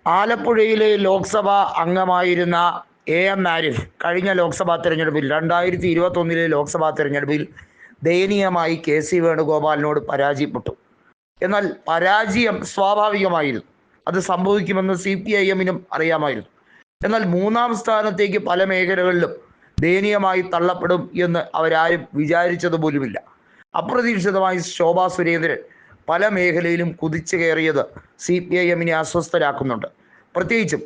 ആലപ്പുഴയിലെ ലോക്സഭാ അംഗമായിരുന്ന എം ആരിഫ് കഴിഞ്ഞ ലോക്സഭാ തെരഞ്ഞെടുപ്പിൽ 2021 ലോക്സഭാ തെരഞ്ഞെടുപ്പിൽ ദയനീയമായി കെ.സി. വേണുഗോപാലിനോട് പരാജയപ്പെട്ടു. എന്നാൽ പരാജയം സ്വാഭാവികമായിരുന്നു. അത് സംഭവിക്കുമെന്ന് CPIM-നും അറിയാമായിരുന്നു. എന്നാൽ മൂന്നാം സ്ഥാനത്തേക്ക് പല മേഖലകളിലും ദയനീയമായി തള്ളപ്പെടും എന്ന് അവരാരും വിചാരിച്ചതുപോലുമില്ല. അപ്രതീക്ഷിതമായി ശോഭാ സുരേന്ദ്രൻ പല മേഖലയിലും കുതിച്ചു കയറിയത് CPIM-നെ അസ്വസ്ഥരാക്കുന്നുണ്ട്. പ്രത്യേകിച്ചും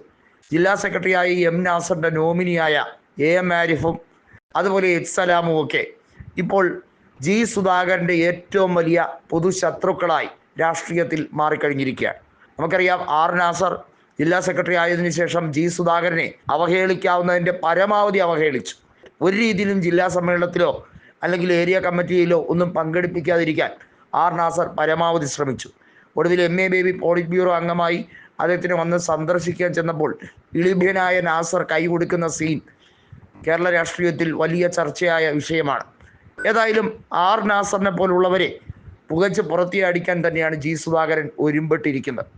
ജില്ലാ സെക്രട്ടറിയായ M. നാസറിൻ്റെ നോമിനിയായ എം ആരിഫും അതുപോലെ സലാമും ഒക്കെ ഇപ്പോൾ G. സുധാകരൻ്റെ ഏറ്റവും വലിയ പൊതുശത്രുക്കളായി രാഷ്ട്രീയത്തിൽ മാറിക്കഴിഞ്ഞിരിക്കുകയാണ്. നമുക്കറിയാം നാസർ ജില്ലാ സെക്രട്ടറി ആയതിനു ശേഷം G. സുധാകരനെ അവഹേളിക്കാവുന്നതിൻ്റെ പരമാവധി അവഹേളിച്ചു. ഒരു രീതിയിലും ജില്ലാ സമ്മേളനത്തിലോ അല്ലെങ്കിൽ ഏരിയ കമ്മിറ്റിയിലോ ഒന്നും പങ്കെടുപ്പിക്കാതിരിക്കാൻ നാസർ പരമാവധി ശ്രമിച്ചു. ഒടുവിൽ MA ബേബി പോളിറ്റ് ബ്യൂറോ അംഗമായി അദ്ദേഹത്തിന് വന്ന് സന്ദർശിക്കാൻ ചെന്നപ്പോൾ ഇളിഭ്യനായ നാസർ കൈ കൊടുക്കുന്ന സീൻ കേരള രാഷ്ട്രീയത്തിൽ വലിയ ചർച്ചയായ വിഷയമാണ്. ഏതായാലും നാസറിനെ പോലുള്ളവരെ പുകച്ച് പുറത്തിയടിക്കാൻ തന്നെയാണ് G. സുധാകരൻ ഒരുമ്പെട്ടിരിക്കുന്നത്.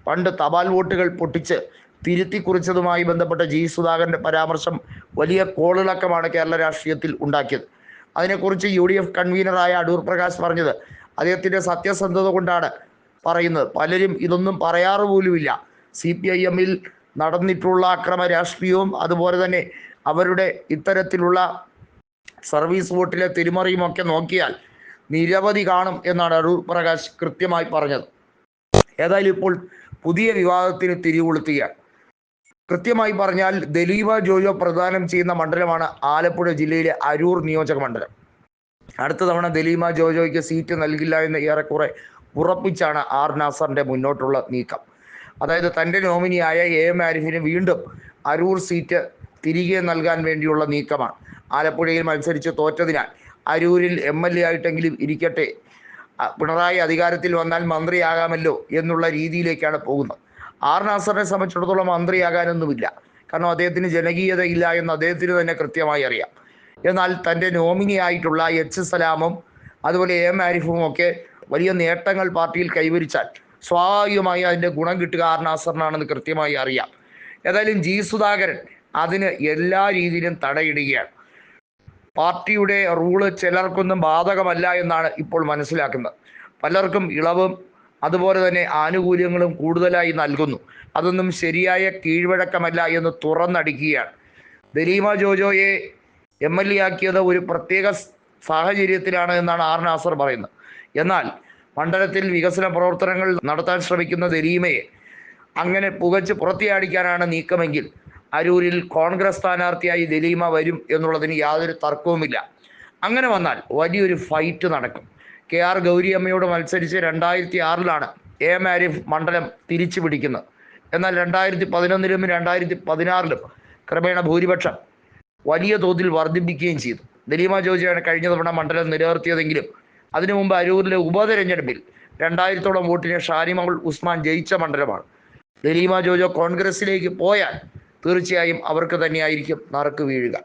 പണ്ട് തപാൽ വോട്ടുകൾ പൊട്ടിച്ച് തിരുത്തി കുറിച്ചതുമായി ബന്ധപ്പെട്ട G. സുധാകരൻ്റെ പരാമർശം വലിയ കോളിളക്കമാണ് കേരള രാഷ്ട്രീയത്തിൽ ഉണ്ടാക്കിയത്. അതിനെക്കുറിച്ച് UDF കൺവീനറായ അടൂർ പ്രകാശ് പറഞ്ഞത് അദ്ദേഹത്തിൻ്റെ സത്യസന്ധത കൊണ്ടാണ് പറയുന്നത്. പലരും ഇതൊന്നും പറയാറ് പോലുമില്ല. CPIM-ൽ നടന്നിട്ടുള്ള അക്രമ രാഷ്ട്രീയവും അതുപോലെ തന്നെ അവരുടെ ഇത്തരത്തിലുള്ള സർവീസ് വോട്ടിലെ തിരിമറിയുമൊക്കെ നോക്കിയാൽ നിരവധി കാണും എന്നാണ് അടൂർ പ്രകാശ് കൃത്യമായി പറഞ്ഞത്. ഏതായാലും ഇപ്പോൾ പുതിയ വിവാദത്തിന് തിരികൊളുത്തുകയാണ്. കൃത്യമായി പറഞ്ഞാൽ ദലീമ ജോജോ പ്രദാനം ചെയ്യുന്ന മണ്ഡലമാണ് ആലപ്പുഴ ജില്ലയിലെ അരൂർ നിയോജക മണ്ഡലം. അടുത്ത തവണ ദലീമ ജോജോയ്ക്ക് സീറ്റ് നൽകില്ല എന്ന് ഏറെക്കുറെ ഉറപ്പിച്ചാണ് നാസറിൻ്റെ മുന്നോട്ടുള്ള നീക്കം. അതായത് തൻ്റെ നോമിനിയായ എം ആരിഫിന് വീണ്ടും അരൂർ സീറ്റ് തിരികെ നൽകാൻ വേണ്ടിയുള്ള നീക്കമാണ്. ആലപ്പുഴയിൽ മത്സരിച്ച് തോറ്റതിനാൽ അരൂരിൽ MLA ആയിട്ടെങ്കിലും ഇരിക്കട്ടെ, പിണറായി അധികാരത്തിൽ വന്നാൽ മന്ത്രിയാകാമല്ലോ എന്നുള്ള രീതിയിലേക്കാണ് പോകുന്നത്. നാസറിനെ സംബന്ധിച്ചിടത്തോളം മന്ത്രിയാകാനൊന്നുമില്ല. കാരണം അദ്ദേഹത്തിന് ജനകീയതയില്ല എന്ന് അദ്ദേഹത്തിന് തന്നെ കൃത്യമായി അറിയാം. എന്നാൽ തൻ്റെ നോമിനിയായിട്ടുള്ള H. സലാമും അതുപോലെ എം ആരിഫും ഒക്കെ വലിയ നേട്ടങ്ങൾ പാർട്ടിയിൽ കൈവരിച്ചാൽ സ്വാഭാവികമായി അതിൻ്റെ ഗുണം കിട്ടുക നാസറിനാണെന്ന് കൃത്യമായി അറിയാം. ഏതായാലും G. സുധാകരൻ അതിന് എല്ലാ രീതിയിലും തടയിടുകയാണ്. പാർട്ടിയുടെ റൂള് ചിലർക്കൊന്നും ബാധകമല്ല എന്നാണ് ഇപ്പോൾ മനസ്സിലാക്കുന്നത്. പലർക്കും ഇളവും അതുപോലെ തന്നെ ആനുകൂല്യങ്ങളും കൂടുതലായി നൽകുന്നു. അതൊന്നും ശരിയായ കീഴ്വഴക്കമല്ല എന്ന് തുറന്നടിക്കുകയാണ്. ദലീമ ജോജോയെ MLA ആക്കിയത് ഒരു പ്രത്യേക സാഹചര്യത്തിലാണ് എന്നാണ് നാസർ പറയുന്നത്. എന്നാൽ മണ്ഡലത്തിൽ വികസന പ്രവർത്തനങ്ങൾ നടത്താൻ ശ്രമിക്കുന്ന ദലീമയെ അങ്ങനെ പുകച്ച് പുറത്തിയാടിക്കാനാണ് നീക്കമെങ്കിൽ അരൂരിൽ കോൺഗ്രസ് സ്ഥാനാർത്ഥിയായി ദലീമ വരും എന്നുള്ളതിന് യാതൊരു തർക്കവുമില്ല. അങ്ങനെ വന്നാൽ വലിയൊരു ഫൈറ്റ് നടക്കും. KR ഗൗരിയമ്മയോട് മത്സരിച്ച് 2006-ലാണ് എം ആരിഫ് മണ്ഡലം തിരിച്ചു പിടിക്കുന്നത്. എന്നാൽ 2011-ലും 2016-ലും ക്രമേണ ഭൂരിപക്ഷം വലിയ തോതിൽ വർദ്ധിപ്പിക്കുകയും ചെയ്തു. ദലീമ ജോജോയാണ് കഴിഞ്ഞ തവണ മണ്ഡലം നിലനിർത്തിയതെങ്കിലും അതിനു മുമ്പ് അരൂരിലെ ഉപതെരഞ്ഞെടുപ്പിൽ 2000-ഓളം വോട്ടിന് ഷാനിമോൾ ഉസ്മാൻ ജയിച്ച മണ്ഡലമാണ്. ദലീമ ജോജോ കോൺഗ്രസിലേക്ക് പോയാൽ തീർച്ചയായും അവർക്ക് തന്നെയായിരിക്കും നറുക്ക് വീഴുക.